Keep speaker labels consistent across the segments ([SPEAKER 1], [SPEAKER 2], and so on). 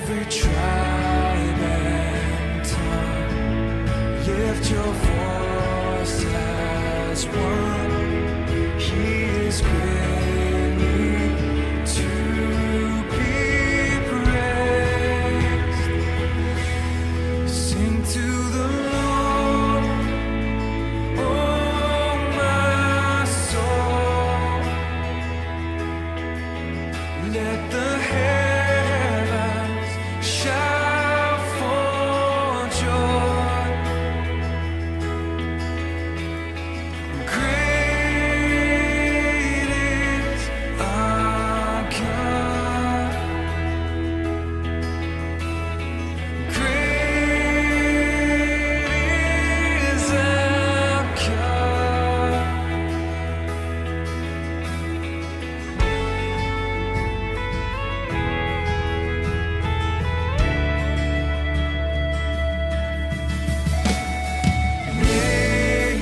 [SPEAKER 1] every tribe and tongue, lift your voice as one. He is greatly to be praised. Sing to the Lord, oh my soul. Let the heavens shout for joy. Great is our God. Great is our God.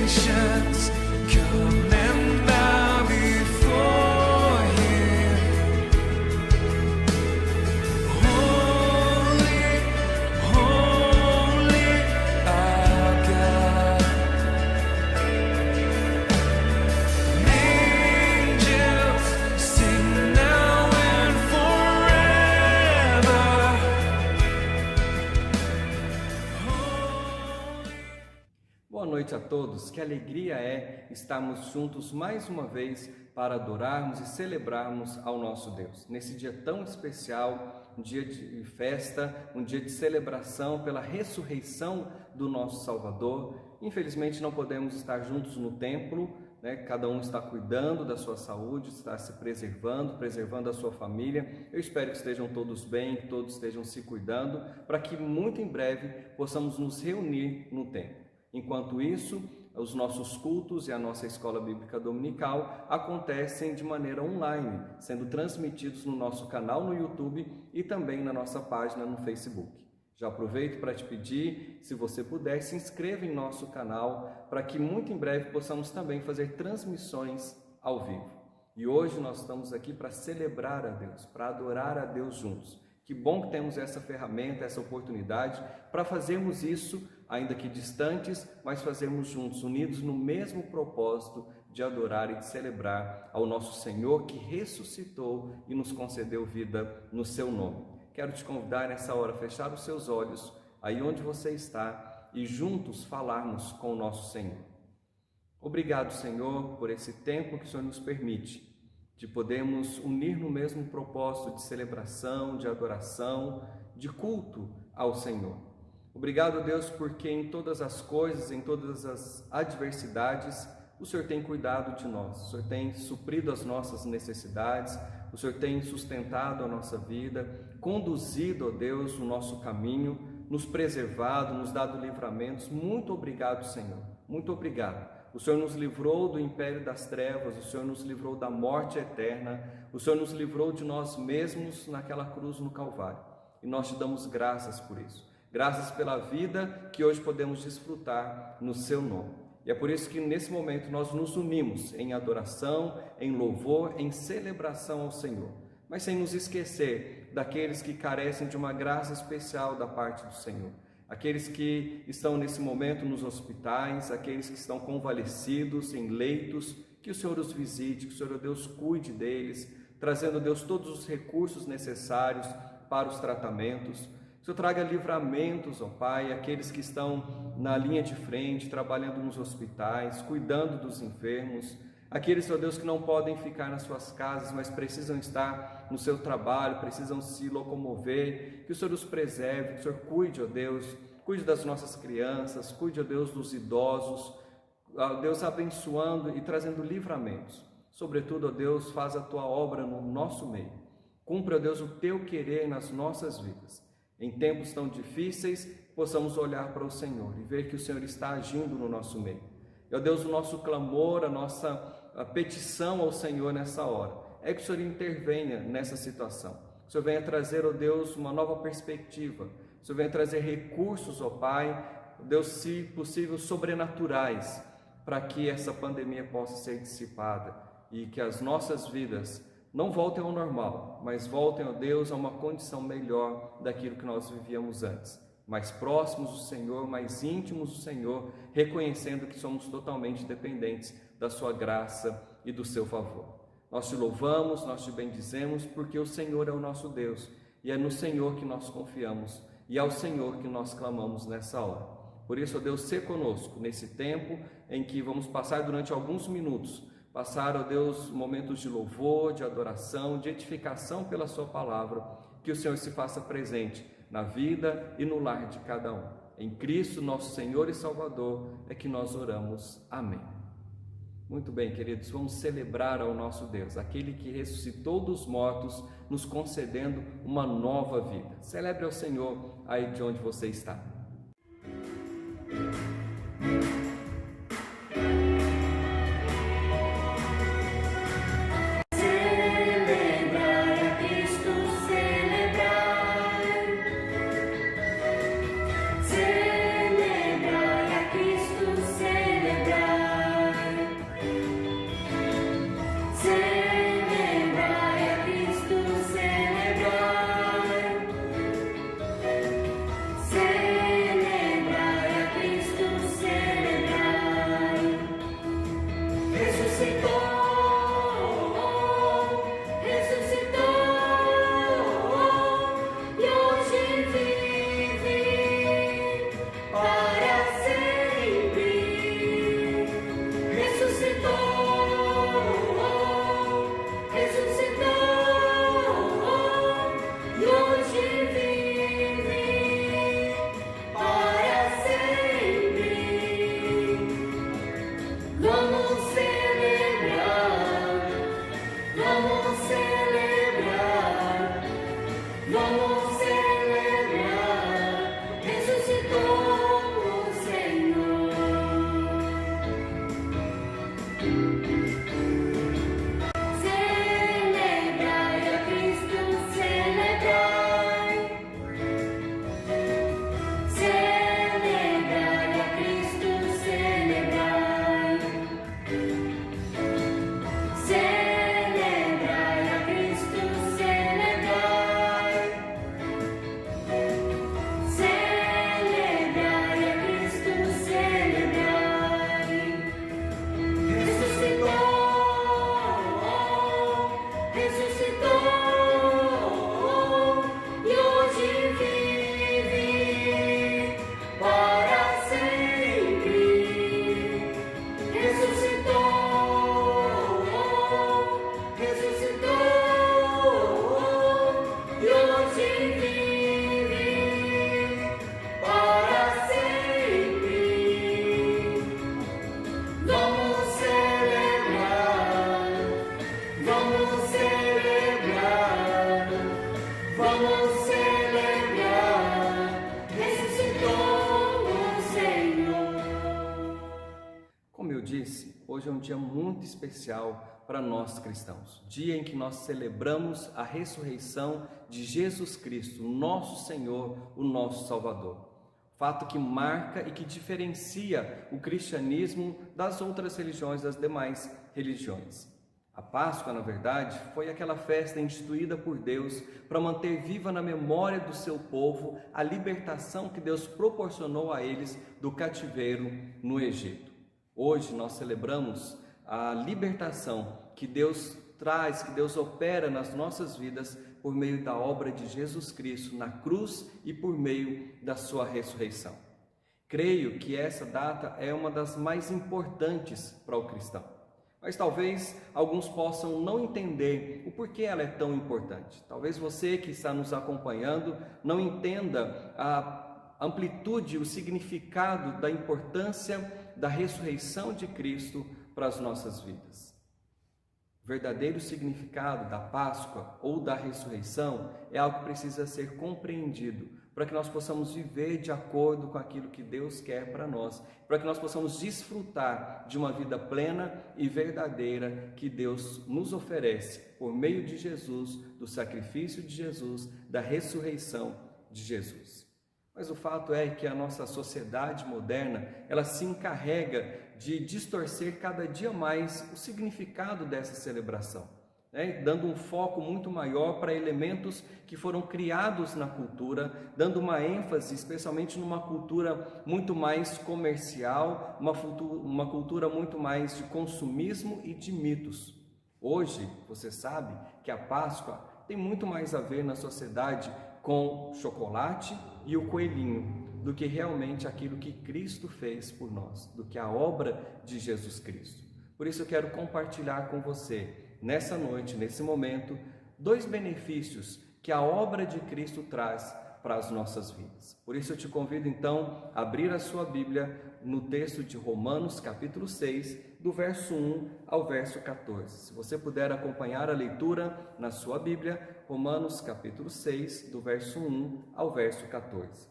[SPEAKER 1] Nations come and bow before Him. Holy, holy, our God. Angels sing now and forever.
[SPEAKER 2] Boa noite a todos, que alegria é estarmos juntos mais uma vez para adorarmos e celebrarmos ao nosso Deus. Nesse dia tão especial, um dia de festa, um dia de celebração pela ressurreição do nosso Salvador. Infelizmente não podemos estar juntos no templo, né? Cada um está cuidando da sua saúde, está se preservando a sua família. Eu espero que estejam todos bem, que todos estejam se cuidando, para que muito em breve possamos nos reunir no templo. Enquanto isso, os nossos cultos e a nossa escola bíblica dominical acontecem de maneira online, sendo transmitidos no nosso canal no YouTube e também na nossa página no Facebook. Já aproveito para te pedir, se você puder, se inscreva em nosso canal, para que muito em breve possamos também fazer transmissões ao vivo. E hoje nós estamos aqui para celebrar a Deus, para adorar a Deus juntos. Que bom que temos essa ferramenta, essa oportunidade para fazermos isso, ainda que distantes, mas fazermos juntos, unidos no mesmo propósito de adorar e de celebrar ao nosso Senhor que ressuscitou e nos concedeu vida no seu nome. Quero te convidar nessa hora a fechar os seus olhos, aí onde você está, e juntos falarmos com o nosso Senhor. Obrigado, Senhor, por esse tempo que o Senhor nos permite, de podermos unir no mesmo propósito de celebração, de adoração, de culto ao Senhor. Obrigado, Deus, porque em todas as coisas, em todas as adversidades, o Senhor tem cuidado de nós, o Senhor tem suprido as nossas necessidades, o Senhor tem sustentado a nossa vida, conduzido, ó Deus, o nosso caminho, nos preservado, nos dado livramentos. Muito obrigado, Senhor, muito obrigado. O Senhor nos livrou do império das trevas, o Senhor nos livrou da morte eterna, o Senhor nos livrou de nós mesmos naquela cruz no Calvário. E nós te damos graças por isso. Graças pela vida que hoje podemos desfrutar no seu nome. E é por isso que nesse momento nós nos unimos em adoração, em louvor, em celebração ao Senhor. Mas sem nos esquecer daqueles que carecem de uma graça especial da parte do Senhor. Aqueles que estão nesse momento nos hospitais, aqueles que estão convalescidos em leitos, que o Senhor os visite, que o Senhor Deus cuide deles, trazendo, Deus, todos os recursos necessários para os tratamentos. Que o Senhor traga livramentos, ó Pai, aqueles que estão na linha de frente, trabalhando nos hospitais, cuidando dos enfermos, aqueles, ó Deus, que não podem ficar nas suas casas, mas precisam estar no seu trabalho, precisam se locomover, que o Senhor os preserve, que o Senhor cuide, ó Deus, cuide das nossas crianças, cuide, ó Deus, dos idosos, ó Deus, abençoando e trazendo livramentos. Sobretudo, ó Deus, faz a tua obra no nosso meio. Cumpre, ó Deus, o teu querer nas nossas vidas. Em tempos tão difíceis, possamos olhar para o Senhor e ver que o Senhor está agindo no nosso meio. E, ó Deus, o nosso clamor, a petição ao Senhor nessa hora é que o Senhor intervenha nessa situação. Que o Senhor venha trazer, ó Deus, uma nova perspectiva. Que o Senhor venha trazer recursos, ó Pai, Deus, se possível, sobrenaturais, para que essa pandemia possa ser dissipada e que as nossas vidas não voltem ao normal, mas voltem, ó Deus, a uma condição melhor daquilo que nós vivíamos antes. Mais próximos do Senhor, mais íntimos do Senhor, reconhecendo que somos totalmente dependentes da sua graça e do seu favor. Nós te louvamos, nós te bendizemos, porque o Senhor é o nosso Deus, e é no Senhor que nós confiamos, e é ao Senhor que nós clamamos nessa hora. Por isso, ó Deus, sê conosco nesse tempo em que vamos passar durante alguns minutos, passar, ó Deus, momentos de louvor, de adoração, de edificação pela sua palavra, que o Senhor se faça presente na vida e no lar de cada um. Em Cristo, nosso Senhor e Salvador, é que nós oramos. Amém. Muito bem, queridos, vamos celebrar ao nosso Deus, aquele que ressuscitou dos mortos, nos concedendo uma nova vida. Celebre ao Senhor aí de onde você está. Hoje é um dia muito especial para nós cristãos, dia em que nós celebramos a ressurreição de Jesus Cristo, nosso Senhor, o nosso Salvador. Fato que marca e que diferencia o cristianismo das outras religiões, das demais religiões. A Páscoa, na verdade, foi aquela festa instituída por Deus para manter viva na memória do seu povo a libertação que Deus proporcionou a eles do cativeiro no Egito. Hoje nós celebramos a libertação que Deus traz, que Deus opera nas nossas vidas por meio da obra de Jesus Cristo na cruz e por meio da sua ressurreição. Creio que essa data é uma das mais importantes para o cristão. Mas talvez alguns possam não entender o porquê ela é tão importante. Talvez você que está nos acompanhando não entenda a amplitude, o significado da importância da ressurreição de Cristo para as nossas vidas. O verdadeiro significado da Páscoa ou da ressurreição é algo que precisa ser compreendido para que nós possamos viver de acordo com aquilo que Deus quer para nós, para que nós possamos desfrutar de uma vida plena e verdadeira que Deus nos oferece por meio de Jesus, do sacrifício de Jesus, da ressurreição de Jesus. Mas o fato é que a nossa sociedade moderna, ela se encarrega de distorcer cada dia mais o significado dessa celebração. dando um foco muito maior para elementos que foram criados na cultura, dando uma ênfase especialmente numa cultura muito mais comercial, uma cultura muito mais de consumismo e de mitos. Hoje, você sabe que a Páscoa tem muito mais a ver na sociedade com chocolate e o coelhinho, do que realmente aquilo que Cristo fez por nós, do que a obra de Jesus Cristo. Por isso eu quero compartilhar com você, nessa noite, nesse momento, 2 benefícios que a obra de Cristo traz para as nossas vidas. Por isso eu te convido então a abrir a sua Bíblia no texto de Romanos capítulo 6, do verso 1 ao verso 14. Se você puder acompanhar a leitura na sua Bíblia, Romanos capítulo 6, do verso 1 ao verso 14.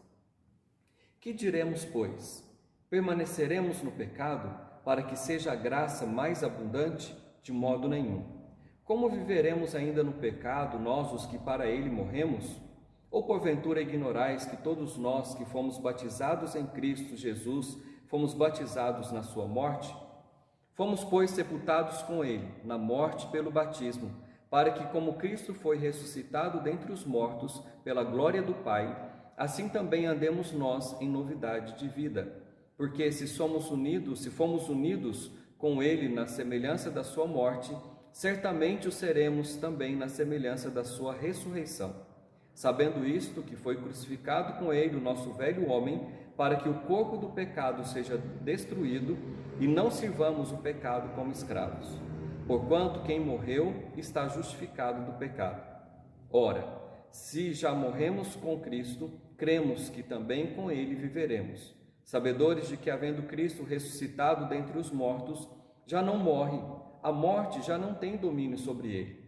[SPEAKER 2] Que diremos, pois? Permaneceremos no pecado para que seja a graça mais abundante? De modo nenhum. Como viveremos ainda no pecado, nós os que para ele morremos? Ou porventura ignorais que todos nós que fomos batizados em Cristo Jesus, fomos batizados na sua morte? Fomos, pois, sepultados com ele, na morte pelo batismo, para que, como Cristo foi ressuscitado dentre os mortos, pela glória do Pai, assim também andemos nós em novidade de vida. Porque se fomos unidos com ele na semelhança da sua morte, certamente o seremos também na semelhança da sua ressurreição. Sabendo isto, que foi crucificado com ele o nosso velho homem, para que o corpo do pecado seja destruído e não sirvamos o pecado como escravos. Porquanto quem morreu está justificado do pecado. Ora, se já morremos com Cristo, cremos que também com ele viveremos, sabedores de que, havendo Cristo ressuscitado dentre os mortos, já não morre, a morte já não tem domínio sobre ele.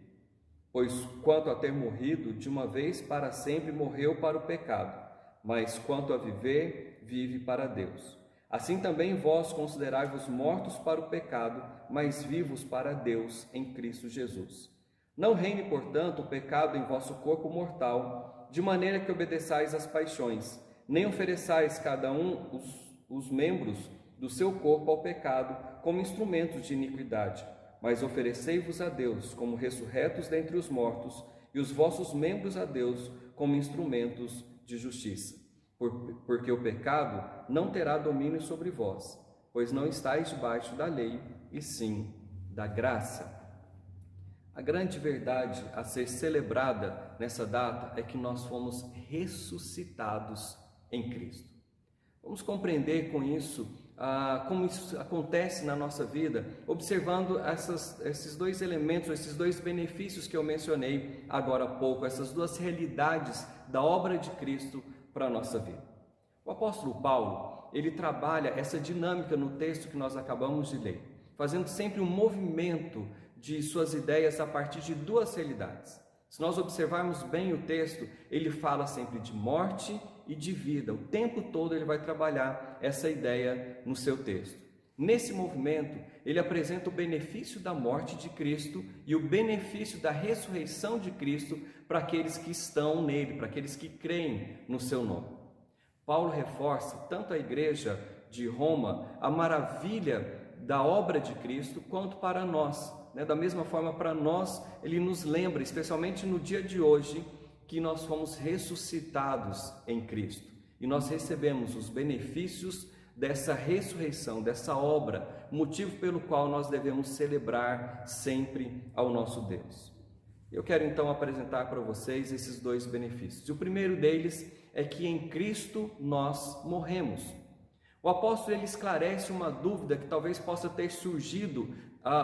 [SPEAKER 2] Pois, quanto a ter morrido, de uma vez para sempre morreu para o pecado, mas quanto a viver, vive para Deus. Assim também vós considerai-vos mortos para o pecado, mas vivos para Deus em Cristo Jesus. Não reine, portanto, o pecado em vosso corpo mortal, de maneira que obedeçais às paixões, nem ofereçais cada um os membros do seu corpo ao pecado como instrumentos de iniquidade, mas oferecei-vos a Deus como ressurretos dentre os mortos, e os vossos membros a Deus como instrumentos de justiça. Porque o pecado não terá domínio sobre vós, pois não estáis debaixo da lei, e sim da graça. A grande verdade a ser celebrada nessa data é que nós fomos ressuscitados em Cristo. Vamos compreender com isso como isso acontece na nossa vida, observando esses 2 elementos, esses 2 benefícios que eu mencionei agora há pouco, essas 2 realidades da obra de Cristo para a nossa vida. O apóstolo Paulo, ele trabalha essa dinâmica no texto que nós acabamos de ler, fazendo sempre um movimento de suas ideias a partir de 2 realidades. Se nós observarmos bem o texto, ele fala sempre de morte e de vida. O tempo todo ele vai trabalhar essa ideia no seu texto. Nesse movimento, ele apresenta o benefício da morte de Cristo e o benefício da ressurreição de Cristo para aqueles que estão nele, para aqueles que creem no seu nome. Paulo reforça tanto a igreja de Roma a maravilha da obra de Cristo, quanto para nós. Da mesma forma, para nós, ele nos lembra, especialmente no dia de hoje, que nós fomos ressuscitados em Cristo. E nós recebemos os benefícios dessa ressurreição, dessa obra, motivo pelo qual nós devemos celebrar sempre ao nosso Deus. Eu quero então apresentar para vocês esses 2 benefícios. E o primeiro deles é que em Cristo nós morremos. O apóstolo ele esclarece uma dúvida que talvez possa ter surgido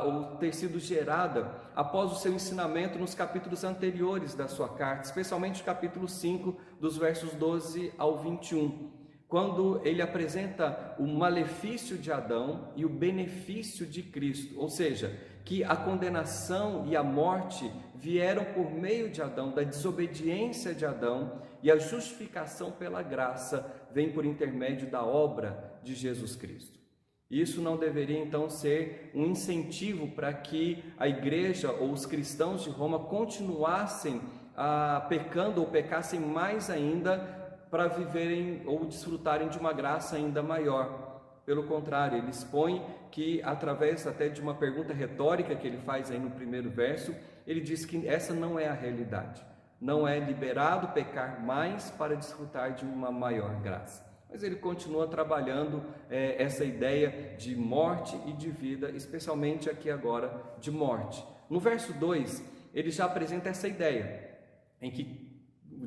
[SPEAKER 2] ou ter sido gerada após o seu ensinamento nos capítulos anteriores da sua carta, especialmente o capítulo 5, dos versos 12 ao 21, quando ele apresenta o malefício de Adão e o benefício de Cristo, ou seja, que a condenação e a morte vieram por meio de Adão, da desobediência de Adão, e a justificação pela graça vem por intermédio da obra de Jesus Cristo. Isso não deveria então ser um incentivo para que a igreja ou os cristãos de Roma continuassem pecando ou pecassem mais ainda para viverem ou desfrutarem de uma graça ainda maior. Pelo contrário, ele expõe que, através até de uma pergunta retórica que ele faz aí no primeiro verso, ele diz que essa não é a realidade. Não é liberado pecar mais para desfrutar de uma maior graça. Mas ele continua trabalhando essa ideia de morte e de vida, especialmente aqui agora de morte. No verso 2, ele já apresenta essa ideia,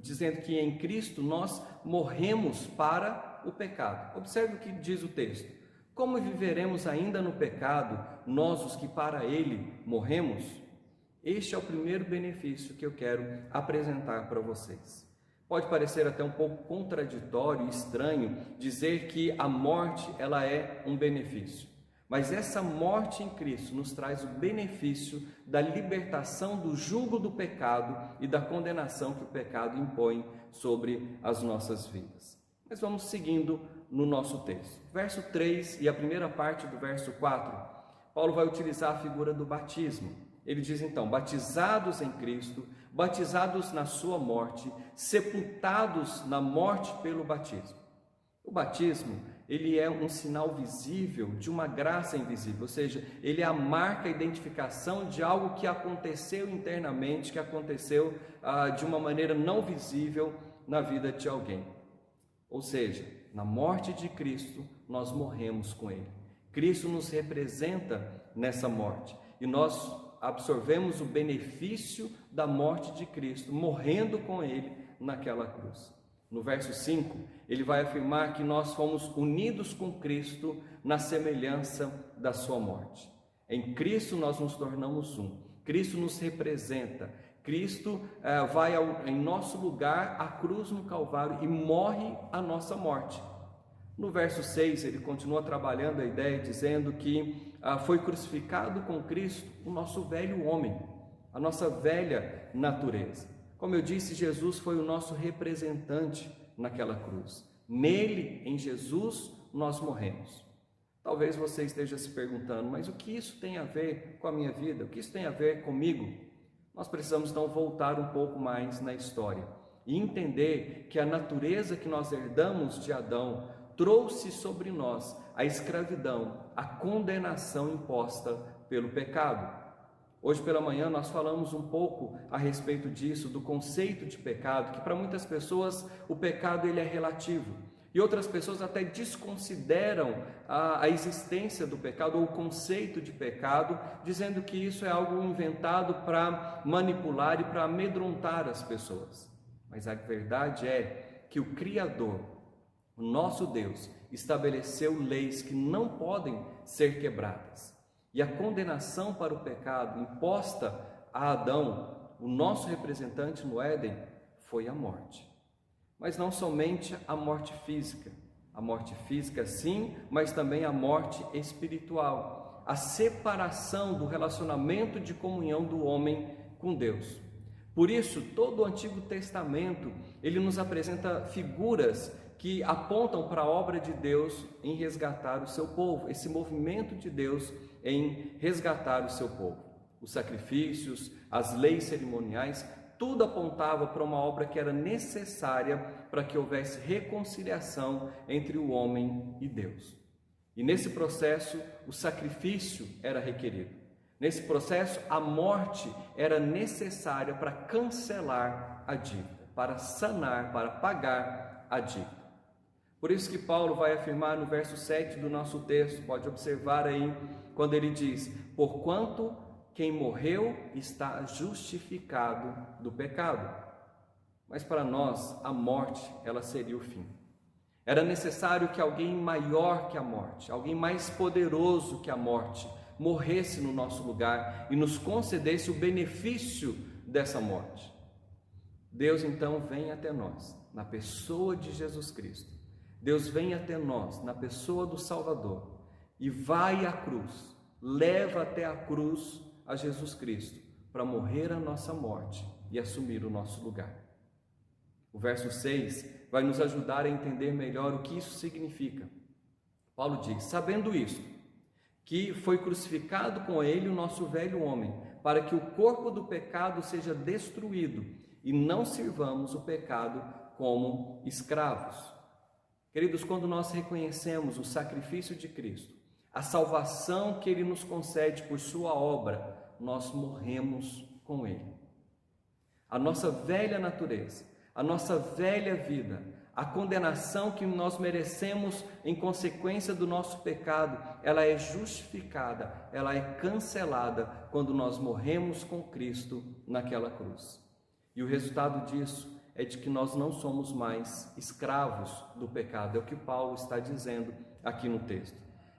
[SPEAKER 2] dizendo que em Cristo nós morremos para o pecado. Observe o que diz o texto. Como viveremos ainda no pecado, nós os que para ele morremos? Este é o primeiro benefício que eu quero apresentar para vocês. Pode parecer até um pouco contraditório e estranho dizer que a morte ela é um benefício. Mas essa morte em Cristo nos traz o benefício da libertação do jugo do pecado e da condenação que o pecado impõe sobre as nossas vidas. Mas vamos seguindo no nosso texto. Verso 3 e a primeira parte do verso 4, Paulo vai utilizar a figura do batismo. Ele diz então, batizados em Cristo, batizados na sua morte, sepultados na morte pelo batismo. O batismo, ele é um sinal visível de uma graça invisível, ou seja, ele é a marca, a identificação de algo que aconteceu internamente, que aconteceu de uma maneira não visível na vida de alguém. Ou seja, na morte de Cristo, nós morremos com Ele. Cristo nos representa nessa morte e nós absorvemos o benefício da morte de Cristo, morrendo com Ele naquela cruz. No verso 5, ele vai afirmar que nós fomos unidos com Cristo na semelhança da sua morte. Em Cristo nós nos tornamos um. Cristo nos representa. Cristo vai em nosso lugar à cruz no Calvário e morre a nossa morte. No verso 6, ele continua trabalhando a ideia, dizendo que foi crucificado com Cristo o nosso velho homem, a nossa velha natureza. Como eu disse, Jesus foi o nosso representante naquela cruz. Nele, em Jesus, nós morremos. Talvez você esteja se perguntando, mas o que isso tem a ver com a minha vida? O que isso tem a ver comigo? Nós precisamos então voltar um pouco mais na história e entender que a natureza que nós herdamos de Adão trouxe sobre nós a escravidão, a condenação imposta pelo pecado. Hoje pela manhã nós falamos um pouco a respeito disso, do conceito de pecado, que para muitas pessoas o pecado ele é relativo. E outras pessoas até desconsideram a existência do pecado ou o conceito de pecado, dizendo que isso é algo inventado para manipular e para amedrontar as pessoas. Mas a verdade é que o Criador, o nosso Deus, estabeleceu leis que não podem ser quebradas. E a condenação para o pecado imposta a Adão, o nosso representante no Éden, foi a morte. Mas não somente a morte física sim, mas também a morte espiritual, a separação do relacionamento de comunhão do homem com Deus. Por isso, todo o Antigo Testamento, ele nos apresenta figuras que apontam para a obra de Deus em resgatar o seu povo, esse movimento de Deus em resgatar o seu povo. Os sacrifícios, as leis cerimoniais, tudo apontava para uma obra que era necessária para que houvesse reconciliação entre o homem e Deus. E nesse processo, o sacrifício era requerido. Nesse processo, a morte era necessária para cancelar a dívida, para sanar, para pagar a dívida. Por isso que Paulo vai afirmar no verso 7 do nosso texto, pode observar aí, quando ele diz: porquanto quem morreu está justificado do pecado. Mas para nós, a morte, ela seria o fim. Era necessário que alguém maior que a morte, alguém mais poderoso que a morte, morresse no nosso lugar e nos concedesse o benefício dessa morte. Deus então vem até nós, na pessoa de Jesus Cristo. Deus vem até nós, na pessoa do Salvador, e vai à cruz, leva até a cruz a Jesus Cristo, para morrer a nossa morte e assumir o nosso lugar. O verso 6 vai nos ajudar a entender melhor o que isso significa. Paulo diz: sabendo isto, que foi crucificado com ele o nosso velho homem, para que o corpo do pecado seja destruído e não sirvamos o pecado como escravos. Queridos, quando nós reconhecemos o sacrifício de Cristo, a salvação que Ele nos concede por sua obra, nós morremos com Ele. A nossa velha natureza, a nossa velha vida, a condenação que nós merecemos em consequência do nosso pecado, ela é justificada, ela é cancelada quando nós morremos com Cristo naquela cruz. E o resultado disso é de que nós não somos mais escravos do pecado, é o que Paulo está dizendo aqui no texto.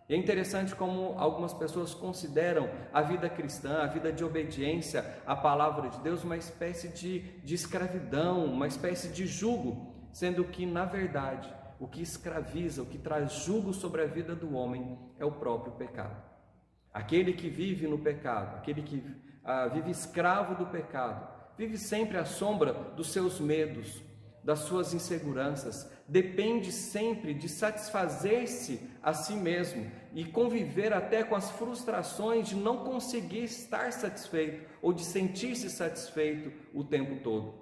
[SPEAKER 2] E é interessante como algumas pessoas consideram a vida cristã, a vida de obediência à palavra de Deus, uma espécie de escravidão, uma espécie de jugo, sendo que, na verdade, o que escraviza, o que traz jugo sobre a vida do homem é o próprio pecado. Aquele que vive no pecado, aquele que vive escravo do pecado, vive sempre à sombra dos seus medos, das suas inseguranças, depende sempre de satisfazer-se a si mesmo e conviver até com as frustrações de não conseguir estar satisfeito ou de sentir-se satisfeito o tempo todo.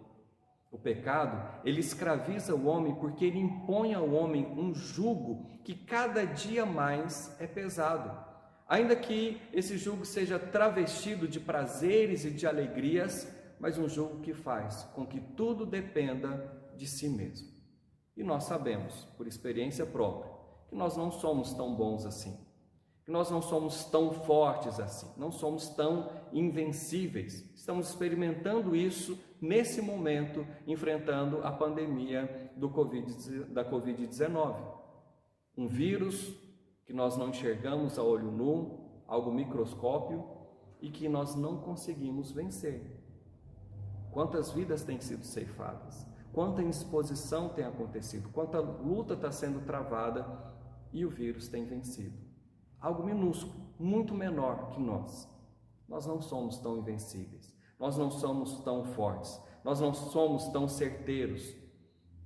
[SPEAKER 2] O pecado, ele escraviza o homem porque ele impõe ao homem um jugo que cada dia mais é pesado. Ainda que esse jugo seja travestido de prazeres e de alegrias, mas um jugo que faz com que tudo dependa de si mesmo. E nós sabemos, por experiência própria, que nós não somos tão bons assim, que nós não somos tão fortes assim, não somos tão invencíveis. Estamos experimentando isso nesse momento, enfrentando a pandemia da Covid-19. Um vírus que nós não enxergamos a olho nu, algo microscópio, e que nós não conseguimos vencer. Quantas vidas têm sido ceifadas? Quanta indisposição tem acontecido? Quanta luta está sendo travada e o vírus tem vencido? Algo minúsculo, muito menor que nós. Nós não somos tão invencíveis, nós não somos tão fortes, nós não somos tão certeiros,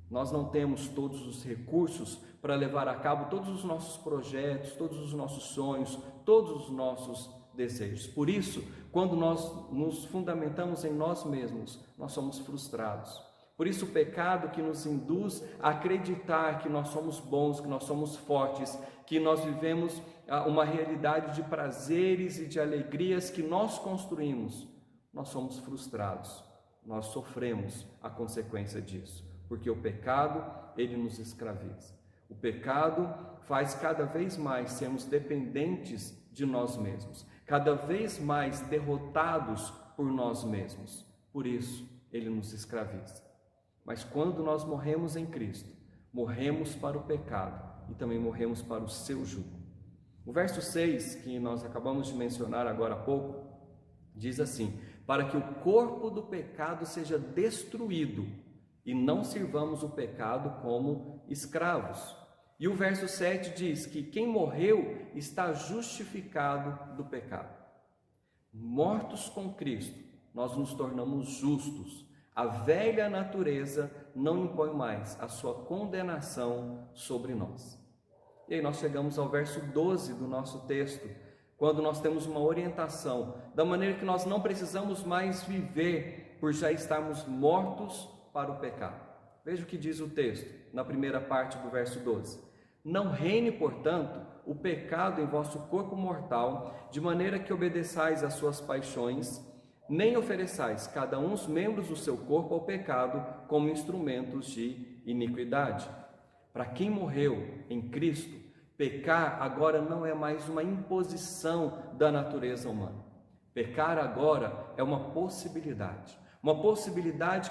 [SPEAKER 2] nós não temos todos os recursos para levar a cabo todos os nossos projetos, todos os nossos sonhos, todos os nossos desejos. Por isso, quando nós nos fundamentamos em nós mesmos, nós somos frustrados. Por isso, o pecado que nos induz a acreditar que nós somos bons, que nós somos fortes, que nós vivemos uma realidade de prazeres e de alegrias que nós construímos, nós somos frustrados, nós sofremos a consequência disso, porque o pecado, ele nos escraviza. O pecado faz cada vez mais sermos dependentes de nós mesmos, cada vez mais derrotados por nós mesmos. Por isso, ele nos escraviza. Mas quando nós morremos em Cristo, morremos para o pecado e também morremos para o seu jugo. O verso 6, que nós acabamos de mencionar agora há pouco, diz assim: para que o corpo do pecado seja destruído e não sirvamos o pecado como escravos. E o verso 7 diz que quem morreu está justificado do pecado. Mortos com Cristo, nós nos tornamos justos. A velha natureza não impõe mais a sua condenação sobre nós. E aí nós chegamos ao verso 12 do nosso texto, quando nós temos uma orientação da maneira que nós não precisamos mais viver por já estarmos mortos para o pecado. Veja o que diz o texto na primeira parte do verso 12. Não reine, portanto, o pecado em vosso corpo mortal, de maneira que obedeçais às suas paixões, nem ofereçais cada um os membros do seu corpo ao pecado como instrumentos de iniquidade. Para quem morreu em Cristo, pecar agora não é mais uma imposição da natureza humana. Pecar agora é uma possibilidade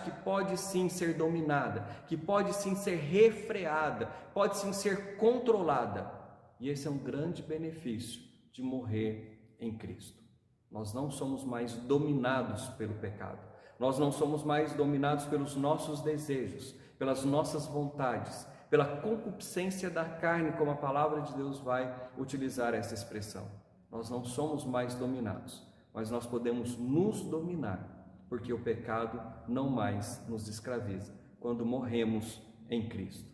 [SPEAKER 2] que pode sim ser dominada, que pode sim ser refreada, pode sim ser controlada. E esse é um grande benefício de morrer em Cristo. Nós não somos mais dominados pelo pecado. Nós não somos mais dominados pelos nossos desejos, pelas nossas vontades, pela concupiscência da carne, como a palavra de Deus vai utilizar essa expressão. Nós não somos mais dominados, mas nós podemos nos dominar, porque o pecado não mais nos escraviza quando morremos em Cristo.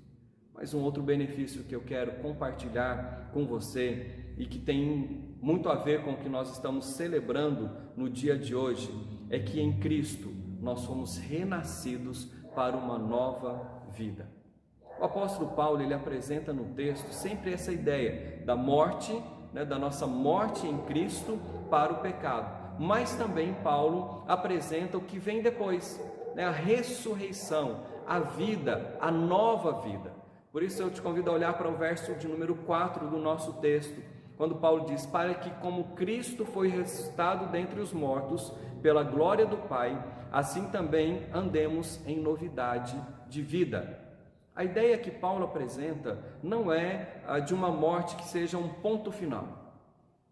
[SPEAKER 2] Mas um outro benefício que eu quero compartilhar com você e que tem muito a ver com o que nós estamos celebrando no dia de hoje é que em Cristo nós fomos renascidos para uma nova vida. O apóstolo Paulo, ele apresenta no texto sempre essa ideia da morte, da nossa morte em Cristo para o pecado, mas também Paulo apresenta o que vem depois, né? A ressurreição, a vida, a nova vida. Por isso eu te convido a olhar para o verso de número 4 do nosso texto, quando Paulo diz: para que como Cristo foi ressuscitado dentre os mortos pela glória do Pai, assim também andemos em novidade de vida. A ideia que Paulo apresenta não é a de uma morte que seja um ponto final,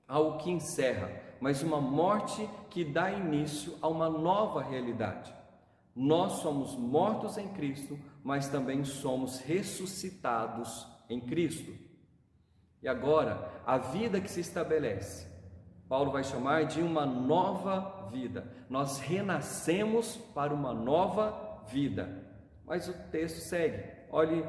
[SPEAKER 2] algo que encerra, mas uma morte que dá início a uma nova realidade. Nós somos mortos em Cristo, mas também somos ressuscitados em Cristo. E agora, a vida que se estabelece, Paulo vai chamar de uma nova vida. Nós renascemos para uma nova vida. Mas o texto segue. Olhe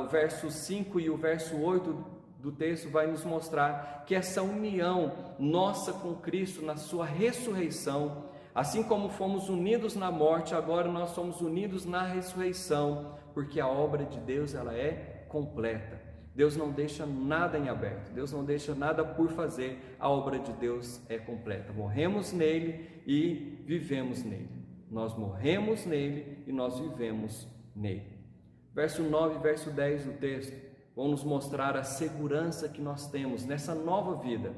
[SPEAKER 2] o verso 5 e o verso 8 do texto vai nos mostrar que essa união nossa com Cristo na sua ressurreição, assim como fomos unidos na morte, agora nós somos unidos na ressurreição, porque a obra de Deus ela é completa. Deus não deixa nada em aberto, Deus não deixa nada por fazer, a obra de Deus é completa. Morremos nele e vivemos nele. Nós morremos nele e nós vivemos nele. Verso 9 e verso 10 do texto vão nos mostrar a segurança que nós temos nessa nova vida,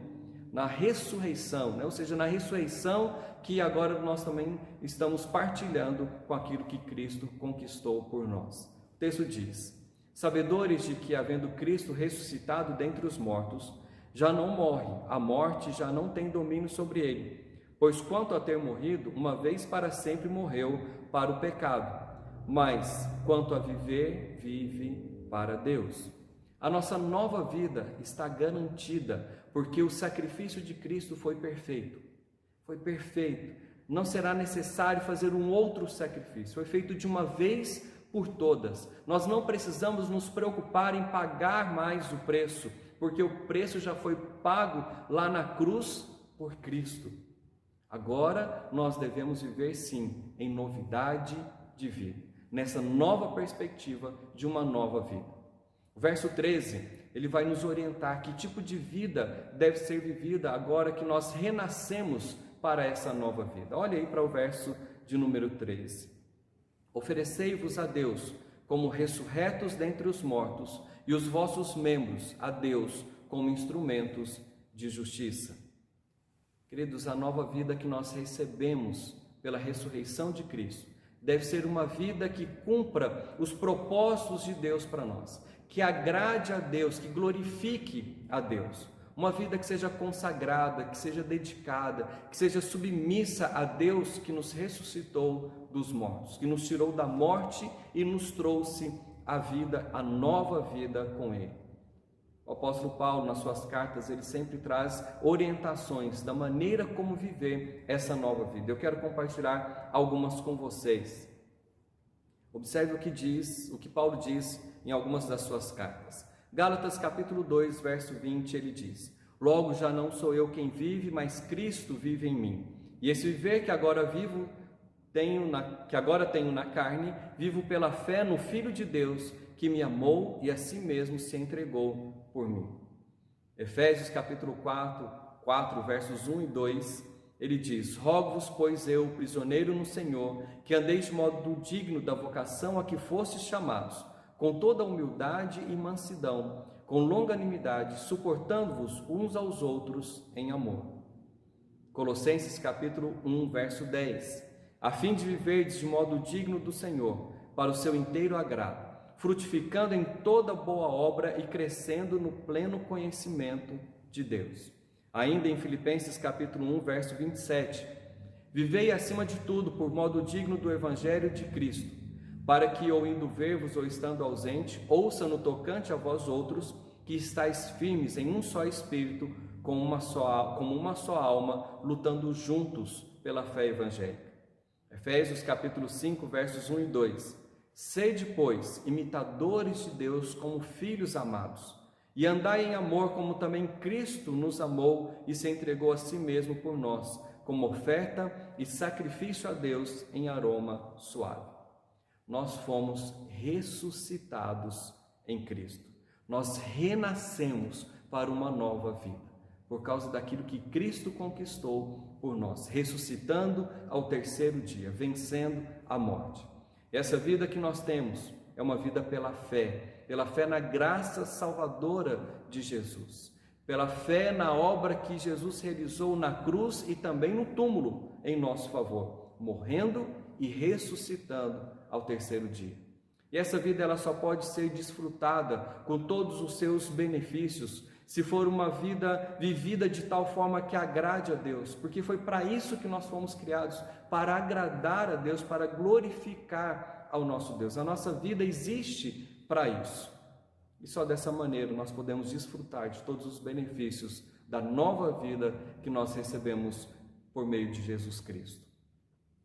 [SPEAKER 2] na ressurreição, né? Ou seja, na ressurreição que agora nós também estamos partilhando com aquilo que Cristo conquistou por nós. O texto diz: sabedores de que, havendo Cristo ressuscitado dentre os mortos, já não morre, a morte já não tem domínio sobre ele, pois quanto a ter morrido, uma vez para sempre morreu para o pecado, mas quanto a viver, vive para Deus. A nossa nova vida está garantida, porque o sacrifício de Cristo foi perfeito. Foi perfeito. Não será necessário fazer um outro sacrifício. Foi feito de uma vez por todas. Nós não precisamos nos preocupar em pagar mais o preço, porque o preço já foi pago lá na cruz por Cristo. Agora nós devemos viver sim em novidade de vida, nessa nova perspectiva de uma nova vida. O verso 13, ele vai nos orientar que tipo de vida deve ser vivida agora que nós renascemos para essa nova vida. Olha aí para o verso de número 13. Oferecei-vos a Deus como ressurretos dentre os mortos, e os vossos membros a Deus como instrumentos de justiça. Queridos, a nova vida que nós recebemos pela ressurreição de Cristo deve ser uma vida que cumpra os propósitos de Deus para nós, que agrade a Deus, que glorifique a Deus. Uma vida que seja consagrada, que seja dedicada, que seja submissa a Deus que nos ressuscitou dos mortos, que nos tirou da morte e nos trouxe a vida, a nova vida com Ele. O apóstolo Paulo, nas suas cartas, ele sempre traz orientações da maneira como viver essa nova vida. Eu quero compartilhar algumas com vocês. Observe o que Paulo diz em algumas das suas cartas. Gálatas capítulo 2, verso 20, ele diz: logo já não sou eu quem vive, mas Cristo vive em mim. E esse viver que agora tenho na carne, vivo pela fé no Filho de Deus, que me amou e a si mesmo se entregou por mim. Efésios capítulo 4, versos 1 e 2, ele diz: rogo-vos, pois eu, prisioneiro no Senhor, que andeis de modo digno da vocação a que fostes chamados, com toda humildade e mansidão, com longanimidade, suportando-vos uns aos outros em amor. Colossenses capítulo 1, verso 10, a fim de viverdes de modo digno do Senhor, para o seu inteiro agrado, frutificando em toda boa obra e crescendo no pleno conhecimento de Deus. Ainda em Filipenses capítulo 1, verso 27, vivei acima de tudo por modo digno do Evangelho de Cristo, para que, ou indo ver-vos ou estando ausente, ouça no tocante a vós outros, que estáis firmes em um só espírito, como uma só alma, lutando juntos pela fé evangélica. Efésios capítulo 5, versos 1 e 2. Sede, pois, imitadores de Deus como filhos amados, e andai em amor como também Cristo nos amou e se entregou a si mesmo por nós, como oferta e sacrifício a Deus em aroma suave. Nós fomos ressuscitados em Cristo. Nós renascemos para uma nova vida, por causa daquilo que Cristo conquistou por nós, ressuscitando ao terceiro dia, vencendo a morte. Essa vida que nós temos é uma vida pela fé na graça salvadora de Jesus, pela fé na obra que Jesus realizou na cruz e também no túmulo em nosso favor, morrendo e ressuscitando ao terceiro dia. E essa vida ela só pode ser desfrutada com todos os seus benefícios se for uma vida vivida de tal forma que agrade a Deus, porque foi para isso que nós fomos criados, para agradar a Deus, para glorificar ao nosso Deus. A nossa vida existe para isso. E só dessa maneira nós podemos desfrutar de todos os benefícios da nova vida que nós recebemos por meio de Jesus Cristo.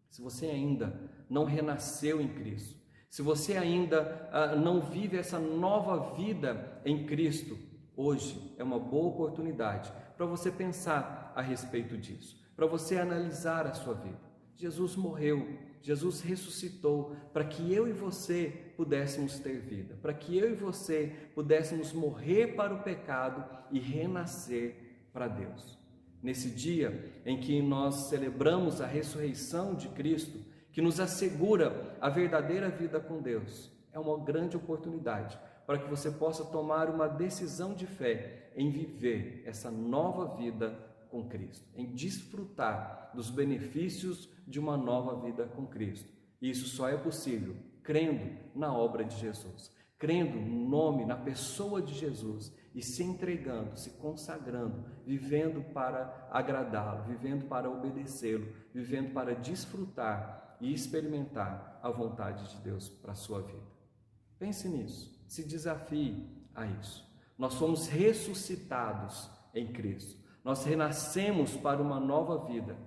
[SPEAKER 2] Se você ainda não renasceu em Cristo, se você ainda não vive essa nova vida em Cristo, hoje é uma boa oportunidade para você pensar a respeito disso, para você analisar a sua vida. Jesus morreu, Jesus ressuscitou para que eu e você pudéssemos ter vida, para que eu e você pudéssemos morrer para o pecado e renascer para Deus. Nesse dia em que nós celebramos a ressurreição de Cristo, que nos assegura a verdadeira vida com Deus, é uma grande oportunidade para que você possa tomar uma decisão de fé em viver essa nova vida com Cristo, em desfrutar dos benefícios de uma nova vida com Cristo. E isso só é possível crendo na obra de Jesus, crendo no nome, na pessoa de Jesus e se entregando, se consagrando, vivendo para agradá-lo, vivendo para obedecê-lo, vivendo para desfrutar e experimentar a vontade de Deus para a sua vida. Pense nisso, se desafie a isso. Nós fomos ressuscitados em Cristo, nós renascemos para uma nova vida,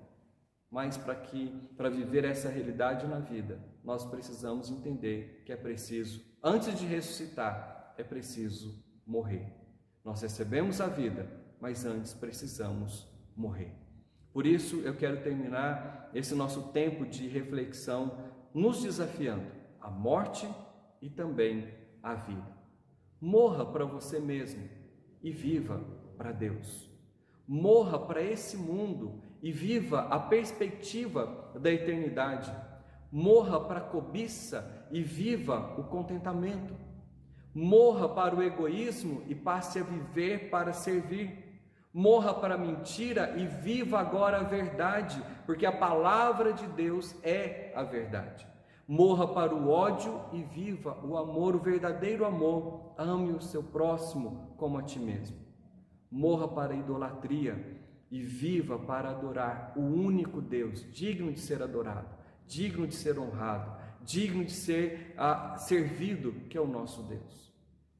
[SPEAKER 2] mas para viver essa realidade na vida, nós precisamos entender que é preciso, antes de ressuscitar, é preciso morrer. Nós recebemos a vida, mas antes precisamos morrer. Por isso eu quero terminar esse nosso tempo de reflexão nos desafiando à morte e também à vida. Morra para você mesmo e viva para Deus. Morra para esse mundo e viva a perspectiva da eternidade. Morra para a cobiça e viva o contentamento. Morra para o egoísmo e passe a viver para servir. Morra para a mentira e viva agora a verdade, porque a palavra de Deus é a verdade. Morra para o ódio e viva o amor, o verdadeiro amor. Ame o seu próximo como a ti mesmo. Morra para a idolatria e viva para adorar o único Deus, digno de ser adorado, digno de ser honrado, digno de ser servido, que é o nosso Deus.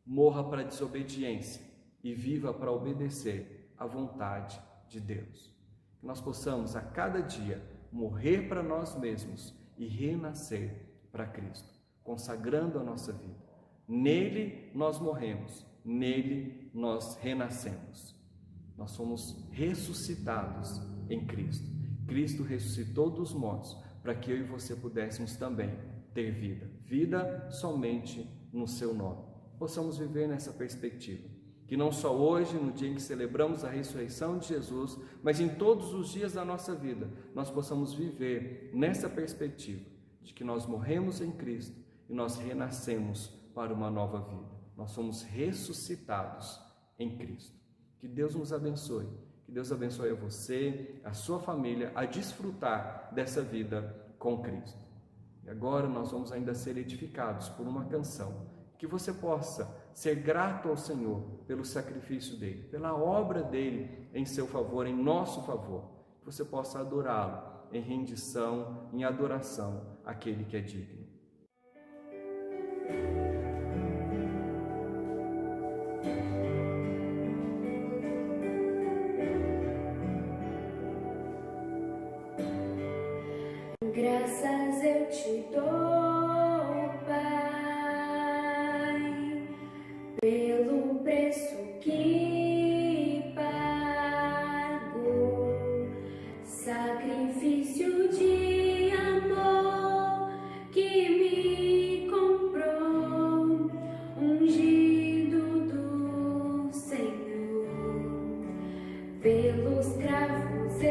[SPEAKER 2] Morra para a desobediência e viva para obedecer à vontade de Deus. Que nós possamos a cada dia morrer para nós mesmos e renascer para Cristo, consagrando a nossa vida. Nele nós morremos, nele nós renascemos. Nós somos ressuscitados em Cristo. Cristo ressuscitou dos mortos para que eu e você pudéssemos também ter vida. Vida somente no seu nome. Possamos viver nessa perspectiva. Que não só hoje, no dia em que celebramos a ressurreição de Jesus, mas em todos os dias da nossa vida, nós possamos viver nessa perspectiva de que nós morremos em Cristo e nós renascemos para uma nova vida. Nós somos ressuscitados em Cristo. Que Deus nos abençoe. Que Deus abençoe a você, a sua família, a desfrutar dessa vida com Cristo. E agora nós vamos ainda ser edificados por uma canção. Que você possa ser grato ao Senhor pelo sacrifício dele, pela obra dele em seu favor, em nosso favor. Que você possa adorá-lo em rendição, em adoração àquele que é digno.
[SPEAKER 3] Graças eu te dou, Pai, pelo preço que pago, sacrifício de amor que me comprou, ungido do Senhor, pelos cravos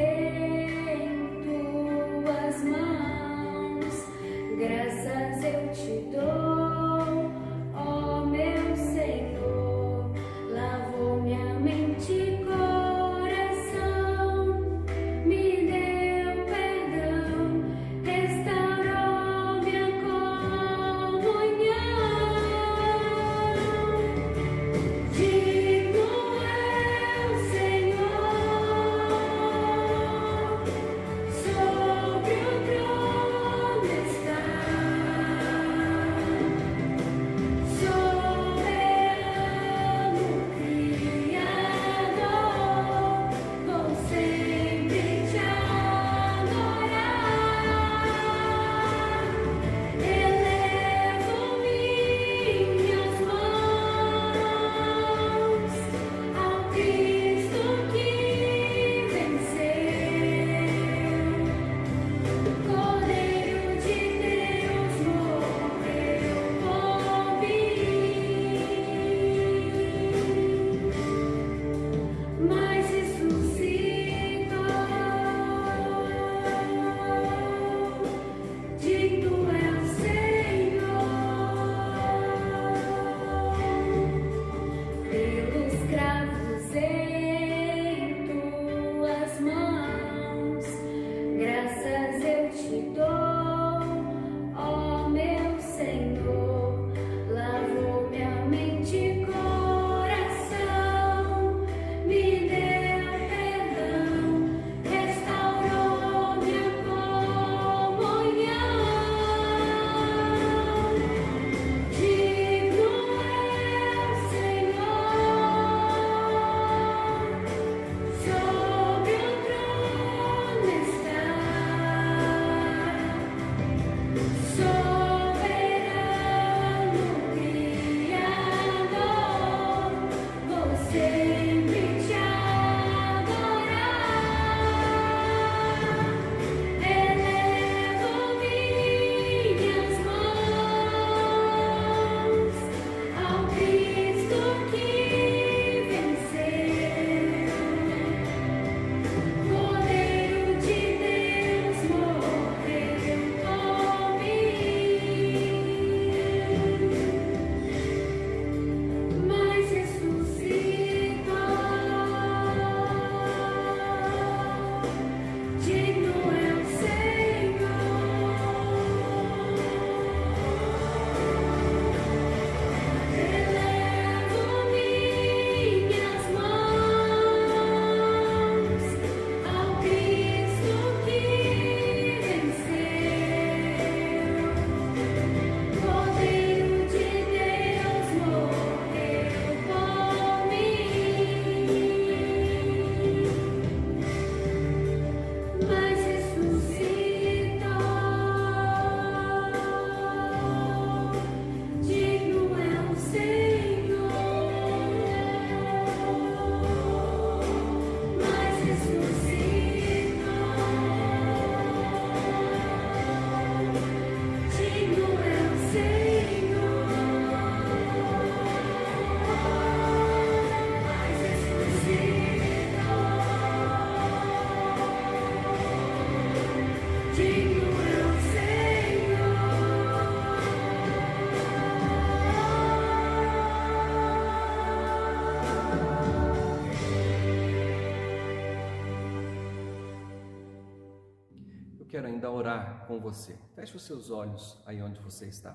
[SPEAKER 2] quero ainda orar com você. Feche os seus olhos aí onde você está.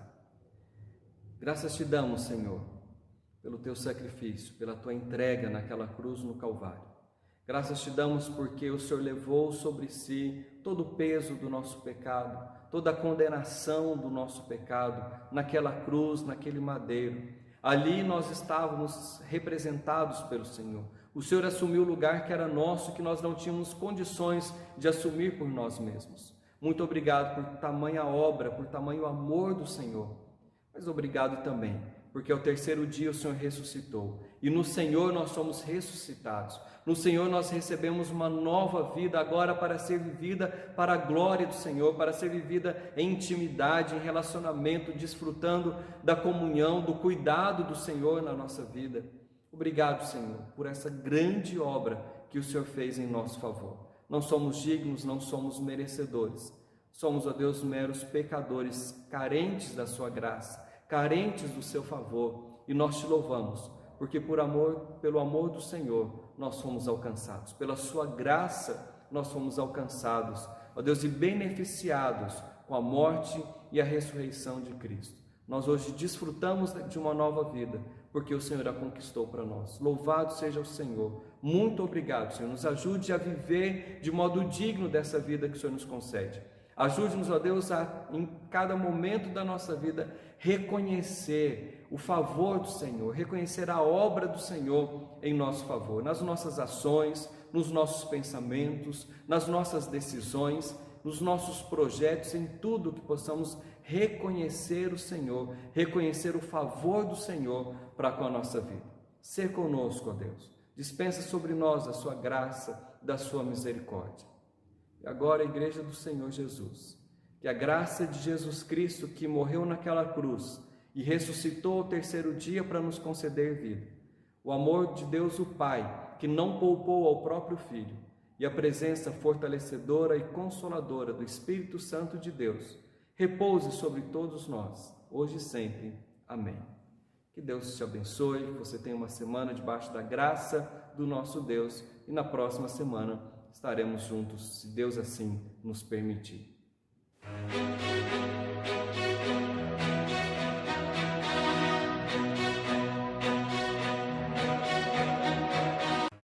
[SPEAKER 2] Graças te damos, Senhor, pelo teu sacrifício, pela tua entrega naquela cruz no Calvário. Graças te damos porque o Senhor levou sobre si todo o peso do nosso pecado, toda a condenação do nosso pecado naquela cruz, naquele madeiro. Ali nós estávamos representados pelo Senhor. O Senhor assumiu o lugar que era nosso, que nós não tínhamos condições de assumir por nós mesmos. Muito obrigado por tamanha obra, por tamanho amor do Senhor. Mas obrigado também, porque ao terceiro dia o Senhor ressuscitou. E no Senhor nós somos ressuscitados. No Senhor nós recebemos uma nova vida agora para ser vivida para a glória do Senhor, para ser vivida em intimidade, em relacionamento, desfrutando da comunhão, do cuidado do Senhor na nossa vida. Obrigado, Senhor, por essa grande obra que o Senhor fez em nosso favor. Não somos dignos, não somos merecedores. Somos, ó Deus, meros pecadores, carentes da sua graça, carentes do seu favor. E nós te louvamos, porque pelo amor do Senhor, nós fomos alcançados. Pela sua graça, nós fomos alcançados, ó Deus, e beneficiados com a morte e a ressurreição de Cristo. Nós hoje desfrutamos de uma nova vida, porque o Senhor a conquistou para nós. Louvado seja o Senhor. Muito obrigado, Senhor. Nos ajude a viver de modo digno dessa vida que o Senhor nos concede. Ajude-nos, ó Deus, a, em cada momento da nossa vida, reconhecer o favor do Senhor, reconhecer a obra do Senhor em nosso favor, nas nossas ações, nos nossos pensamentos, nas nossas decisões, nos nossos projetos, em tudo que possamos reconhecer o Senhor, reconhecer o favor do Senhor para com a nossa vida. Ser conosco, ó Deus. Dispensa sobre nós a sua graça, da sua misericórdia. E agora, a Igreja do Senhor Jesus, que a graça de Jesus Cristo, que morreu naquela cruz e ressuscitou ao terceiro dia para nos conceder vida, o amor de Deus o Pai, que não poupou ao próprio Filho, e a presença fortalecedora e consoladora do Espírito Santo de Deus, repouse sobre todos nós, hoje e sempre. Amém. Que Deus te abençoe, que você tenha uma semana debaixo da graça do nosso Deus, e na próxima semana estaremos juntos, se Deus assim nos permitir.